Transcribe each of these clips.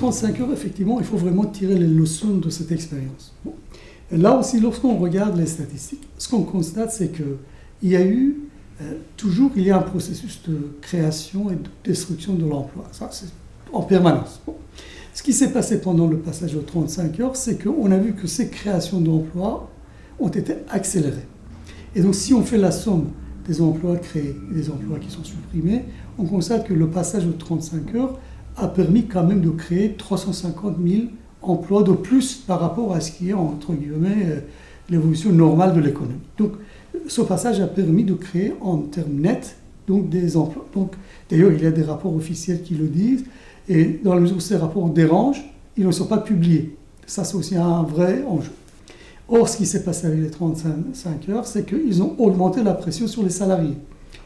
35 heures, effectivement, il faut vraiment tirer les leçons de cette expérience. Bon. Là aussi, lorsqu'on regarde les statistiques, ce qu'on constate, c'est qu'il y a eu, toujours, il y a un processus de création et de destruction de l'emploi. Ça, c'est en permanence. Bon. Ce qui s'est passé pendant le passage aux 35 heures, c'est qu'on a vu que ces créations d'emplois ont été accélérées. Et donc, si on fait la somme des emplois créés et des emplois qui sont supprimés, on constate que le passage aux 35 heures a permis quand même de créer 350 000 emplois de plus par rapport à ce qui est, entre guillemets, l'évolution normale de l'économie. Donc, ce passage a permis de créer en termes nets donc, des emplois. Donc, d'ailleurs, il y a des rapports officiels qui le disent, et dans la mesure où ces rapports dérangent, ils ne sont pas publiés. Ça, c'est aussi un vrai enjeu. Or, ce qui s'est passé avec les 35 heures, c'est qu'ils ont augmenté la pression sur les salariés.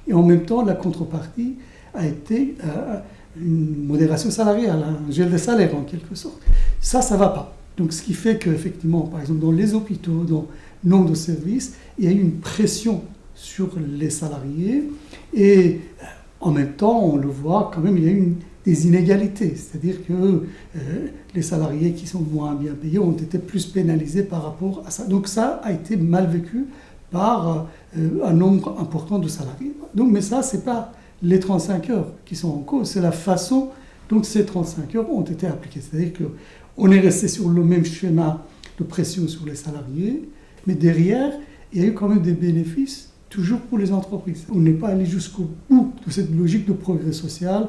Et en même temps, la contrepartie a été une modération salariale, un gel des salaires en quelque sorte. Ça ne va pas. Donc, ce qui fait qu'effectivement, par exemple, dans les hôpitaux, dans nombre de services, il y a eu une pression sur les salariés. Et en même temps, on le voit quand même, il y a eu des inégalités. C'est-à-dire que les salariés qui sont moins bien payés ont été plus pénalisés par rapport à ça. Donc ça a été mal vécu par un nombre important de salariés. Donc, mais ça, ce n'est pas les 35 heures qui sont en cause, c'est la façon dont ces 35 heures ont été appliquées. C'est-à-dire qu'on est resté sur le même schéma de pression sur les salariés, mais derrière, il y a eu quand même des bénéfices toujours pour les entreprises. On n'est pas allé jusqu'au bout de cette logique de progrès social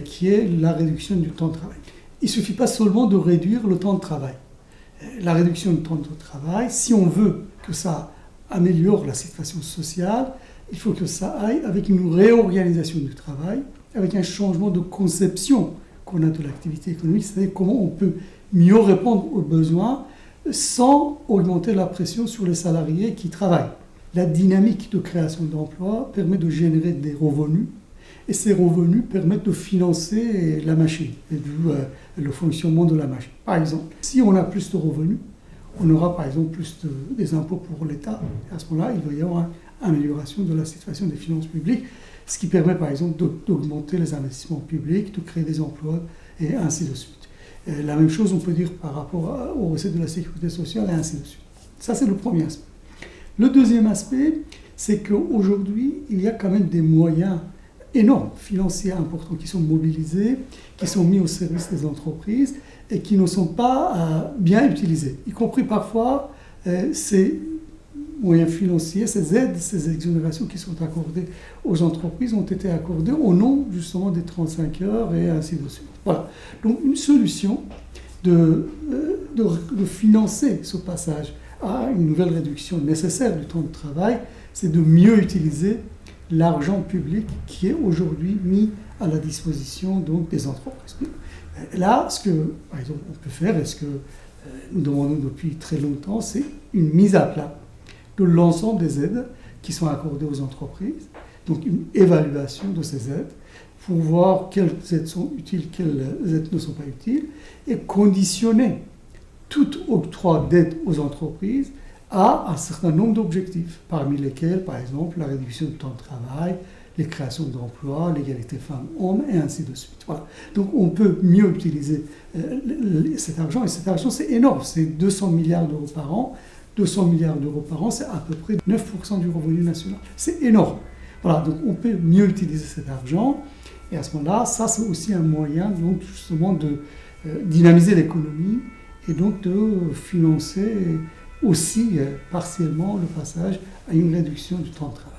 qui est la réduction du temps de travail. Il ne suffit pas seulement de réduire le temps de travail. La réduction du temps de travail, si on veut que ça améliore la situation sociale, il faut que ça aille avec une réorganisation du travail, avec un changement de conception qu'on a de l'activité économique, c'est-à-dire comment on peut mieux répondre aux besoins sans augmenter la pression sur les salariés qui travaillent. La dynamique de création d'emplois permet de générer des revenus, et ces revenus permettent de financer la machine, et le fonctionnement de la machine. Par exemple, si on a plus de revenus, on aura par exemple plus des impôts pour l'État. Et à ce moment-là, il va y avoir une amélioration de la situation des finances publiques, ce qui permet par exemple d'augmenter les investissements publics, de créer des emplois, et ainsi de suite. Et la même chose, on peut dire par rapport aux recettes de la sécurité sociale, et ainsi de suite. Ça, c'est le premier aspect. Le deuxième aspect, c'est qu'aujourd'hui, il y a quand même des moyens énormes, financiers importants, qui sont mobilisés, qui sont mis au service des entreprises et qui ne sont pas bien utilisés, y compris parfois ces moyens financiers, ces aides, ces exonérations qui sont accordées aux entreprises ont été accordées au nom justement des 35 heures et ainsi de suite. Voilà. Donc une solution de financer ce passage à une nouvelle réduction nécessaire du temps de travail, c'est de mieux utiliser l'argent public qui est aujourd'hui mis à la disposition donc, des entreprises. Là, ce que, par exemple, on peut faire, et ce que nous demandons depuis très longtemps, c'est une mise à plat de l'ensemble des aides qui sont accordées aux entreprises, donc une évaluation de ces aides pour voir quelles aides sont utiles, quelles aides ne sont pas utiles, et conditionner tout octroi d'aide aux entreprises à un certain nombre d'objectifs, parmi lesquels, par exemple, la réduction du temps de travail, les créations d'emplois, l'égalité femmes-hommes, et ainsi de suite. Voilà. Donc on peut mieux utiliser cet argent, et cet argent c'est énorme, c'est 200 milliards d'euros par an. 200 milliards d'euros par an, c'est à peu près 9% du revenu national. C'est énorme. Voilà, donc on peut mieux utiliser cet argent, et à ce moment-là, ça c'est aussi un moyen donc, justement de dynamiser l'économie, et donc de financer aussi partiellement le passage à une réduction du temps de travail.